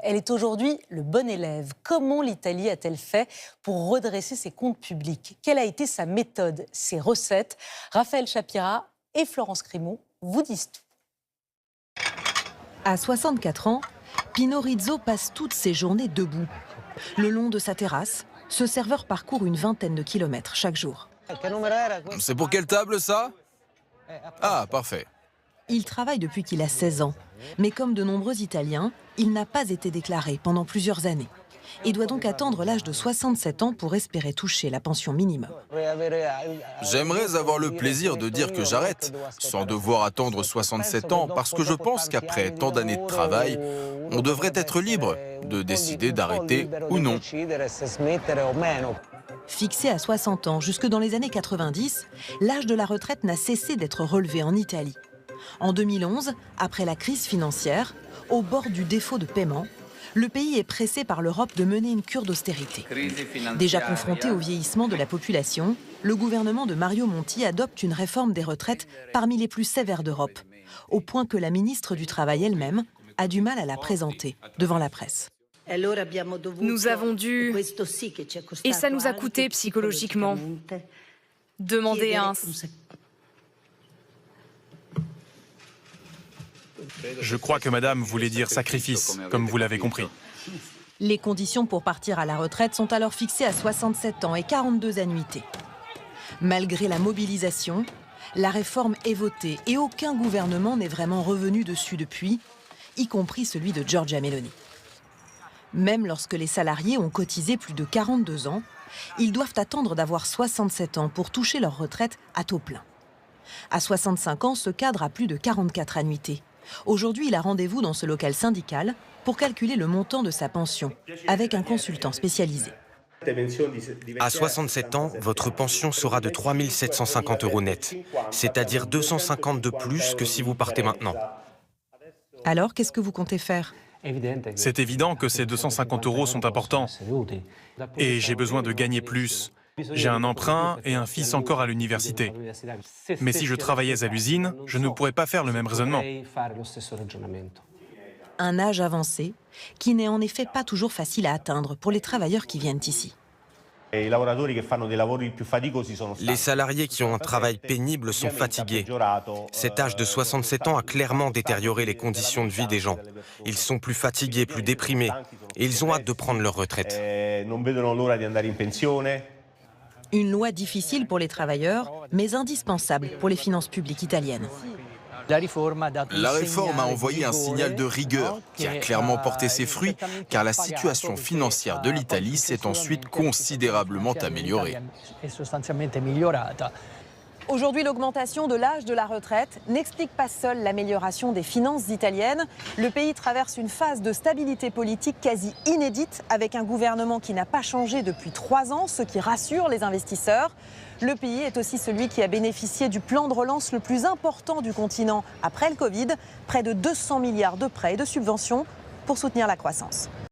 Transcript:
Elle est aujourd'hui le bon élève. Comment l'Italie a-t-elle fait pour redresser ses comptes publics? Quelle a été sa méthode, ses recettes? Raphaël Chapira et Florence Crimeau vous disent tout. À 64 ans, Pino Rizzo passe toutes ses journées debout. Le long de sa terrasse, ce serveur parcourt une vingtaine de kilomètres chaque jour. C'est pour quelle table, ça? Ah, parfait. Il travaille depuis qu'il a 16 ans. Mais comme de nombreux Italiens, il n'a pas été déclaré pendant plusieurs années. Et doit donc attendre l'âge de 67 ans pour espérer toucher la pension minimum. J'aimerais avoir le plaisir de dire que j'arrête, sans devoir attendre 67 ans, parce que je pense qu'après tant d'années de travail, on devrait être libre de décider d'arrêter ou non. Fixé à 60 ans jusque dans les années 90, l'âge de la retraite n'a cessé d'être relevé en Italie. En 2011, après la crise financière, au bord du défaut de paiement, le pays est pressé par l'Europe de mener une cure d'austérité. Déjà confronté au vieillissement de la population, le gouvernement de Mario Monti adopte une réforme des retraites parmi les plus sévères d'Europe, au point que la ministre du Travail elle-même a du mal à la présenter devant la presse. Nous avons dû, et ça nous a coûté psychologiquement, demander un... Je crois que madame voulait dire sacrifice, comme vous l'avez compris. Les conditions pour partir à la retraite sont alors fixées à 67 ans et 42 annuités. Malgré la mobilisation, la réforme est votée et aucun gouvernement n'est vraiment revenu dessus depuis, y compris celui de Giorgia Meloni. Même lorsque les salariés ont cotisé plus de 42 ans, ils doivent attendre d'avoir 67 ans pour toucher leur retraite à taux plein. À 65 ans, ce cadre a plus de 44 annuités. Aujourd'hui, il a rendez-vous dans ce local syndical pour calculer le montant de sa pension, avec un consultant spécialisé. À 67 ans, votre pension sera de 3 750 € net, c'est-à-dire 250 de plus que si vous partez maintenant. Alors, qu'est-ce que vous comptez faire ? C'est évident que ces 250 € sont importants. Et j'ai besoin de gagner plus. J'ai un emprunt et un fils encore à l'université. Mais si je travaillais à l'usine, je ne pourrais pas faire le même raisonnement. Un âge avancé qui n'est en effet pas toujours facile à atteindre pour les travailleurs qui viennent ici. Les salariés qui ont un travail pénible sont fatigués. Cet âge de 67 ans a clairement détérioré les conditions de vie des gens. Ils sont plus fatigués, plus déprimés, et ils ont hâte de prendre leur retraite. Une loi difficile pour les travailleurs, mais indispensable pour les finances publiques italiennes. La réforme a envoyé un signal de rigueur qui a clairement porté ses fruits, car la situation financière de l'Italie s'est ensuite considérablement améliorée. Aujourd'hui, l'augmentation de l'âge de la retraite n'explique pas seule l'amélioration des finances italiennes. Le pays traverse une phase de stabilité politique quasi inédite, avec un gouvernement qui n'a pas changé depuis 3 ans, ce qui rassure les investisseurs. Le pays est aussi celui qui a bénéficié du plan de relance le plus important du continent après le Covid, près de 200 milliards de prêts et de subventions pour soutenir la croissance.